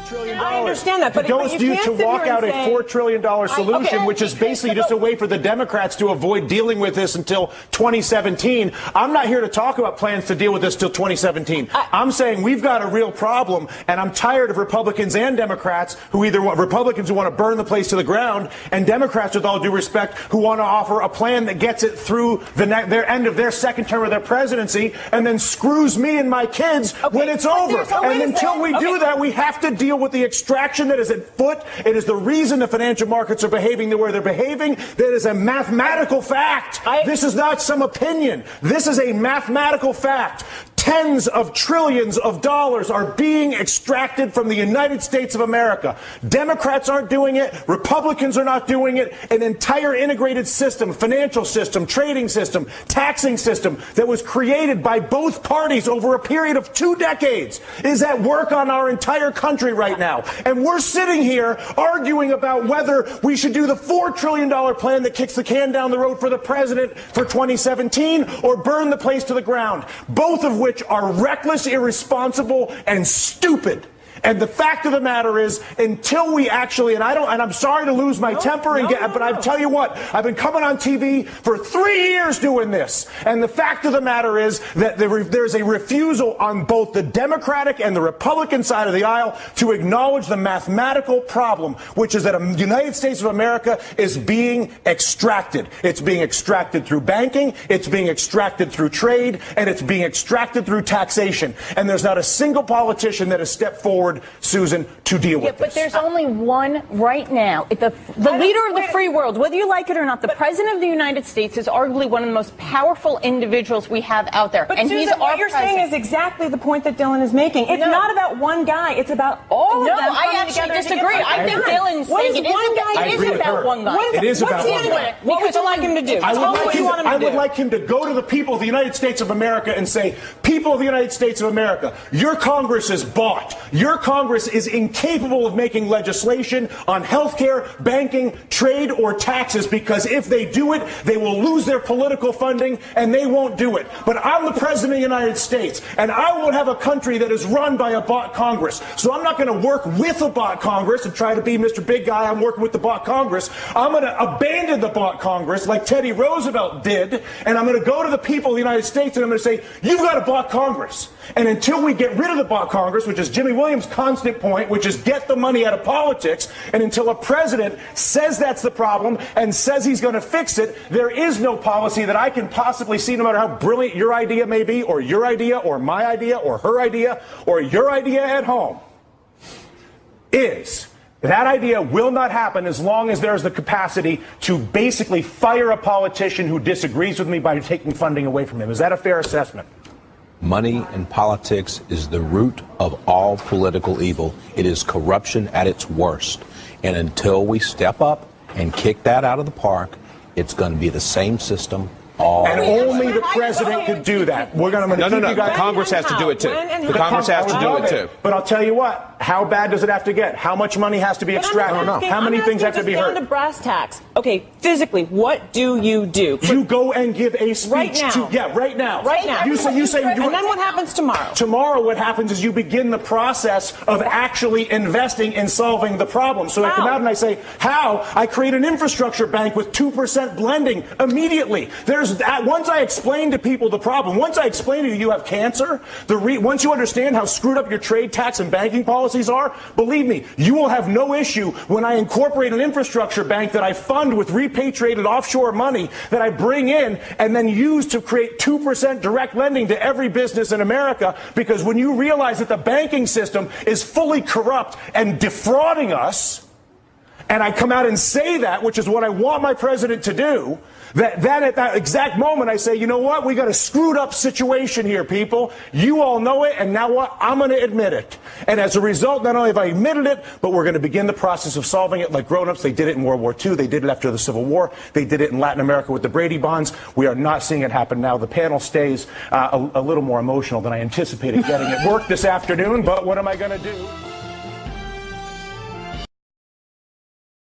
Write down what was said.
trillion. I understand that, but to walk out a $4 trillion solution, which is basically just a way for the Democrats to avoid dealing with this until 2017. I'm not here to talk about plans to deal with this till 2017. I'm saying we've got a real problem, and I'm tired of Republicans and Democrats who either want Republicans who want to burn the place to the ground, and Democrats, with all due respect, who want to offer a plan that gets it through their end of their second term of their presidency, and then screws me and my kids when it's over. And until we do that, we have to deal with the extraction that is at foot. It is the reason the financial markets are behaving the way they're behaving. That is a mathematical fact. This is not some opinion. This is a mathematical fact. Tens of trillions of dollars are being extracted from the United States of America. Democrats aren't doing it. Republicans are not doing it. An entire integrated system, financial system, trading system, taxing system that was created by both parties over a period of 2 decades is at work on our entire country right now. And we're sitting here arguing about whether we should do the $4 trillion plan that kicks the can down the road for the president for 2017 or burn the place to the ground, both of which are reckless, irresponsible, and stupid. And the fact of the matter is, until we actually, and I'm sorry to lose my temper, but I tell you what, I've been coming on TV for 3 years doing this. And the fact of the matter is that there's a refusal on both the Democratic and the Republican side of the aisle to acknowledge the mathematical problem, which is that the United States of America is being extracted. It's being extracted through banking, it's being extracted through trade, and it's being extracted through taxation. And there's not a single politician that has stepped forward, Susan, to deal with this. But there's only one right now. The leader of the free world, whether you like it or not, the president of the United States is arguably one of the most powerful individuals we have out there. But and Susan, he's what you're saying is exactly the point that Dylan is making. It's not about one guy. It's about all of them. No, I actually disagree. I think Dylan's saying it is about one guy. It is about one guy. What would you like him to do? I would like him to go to the people of the United States of America and say, people of the United States of America, your Congress is bought. Your Congress is incapable of making legislation on health care, banking, trade, or taxes, because if they do it, they will lose their political funding, and they won't do it. But I'm the President of the United States, and I won't have a country that is run by a bought Congress. So I'm not going to work with a bought Congress and try to be Mr. Big Guy. I'm working with the bought Congress. I'm going to abandon the bought Congress like Teddy Roosevelt did, and I'm going to go to the people of the United States, and I'm going to say, you've got a bought Congress. And until we get rid of the bought Congress, which is Jimmy Williams' constant point, which is get the money out of politics, and until a president says that's the problem and says he's going to fix it, there is no policy that I can possibly see, no matter how brilliant your idea may be, or your idea, or my idea, or her idea, or your idea at home, is that idea will not happen as long as there's the capacity to basically fire a politician who disagrees with me by taking funding away from him. Is that a fair assessment? Money in politics is the root of all political evil. It is corruption at its worst. And until we step up and kick that out of the park, it's going to be the same system and only the president could do that. We're going to No. Congress has to do it too. The Congress has to do it too. But I'll tell you what. How bad does it have to get? How much money has to be extracted? How many things have to be heard? Down to brass tacks. Okay, physically, what do? You go and give a speech right now. Right now. Right now. You say. And then what happens tomorrow? Tomorrow, what happens is you begin the process of actually investing in solving the problem. So I come out and I say, how? I create an infrastructure bank with 2% blending immediately. Once I explain to people the problem, once I explain to you have cancer, once you understand how screwed up your trade, tax, and banking policies are, believe me, you will have no issue when I incorporate an infrastructure bank that I fund with repatriated offshore money that I bring in and then use to create 2% direct lending to every business in America. Because when you realize that the banking system is fully corrupt and defrauding us, and I come out and say that, which is what I want my president to do, then at that exact moment I say, you know what, we got a screwed up situation here, people. You all know it, and now what? I'm going to admit it. And as a result, not only have I admitted it, but we're going to begin the process of solving it like grown-ups. They did it in World War II. They did it after the Civil War. They did it in Latin America with the Brady bonds. We are not seeing it happen now. The panel stays a little more emotional than I anticipated getting at work this afternoon, but what am I going to do?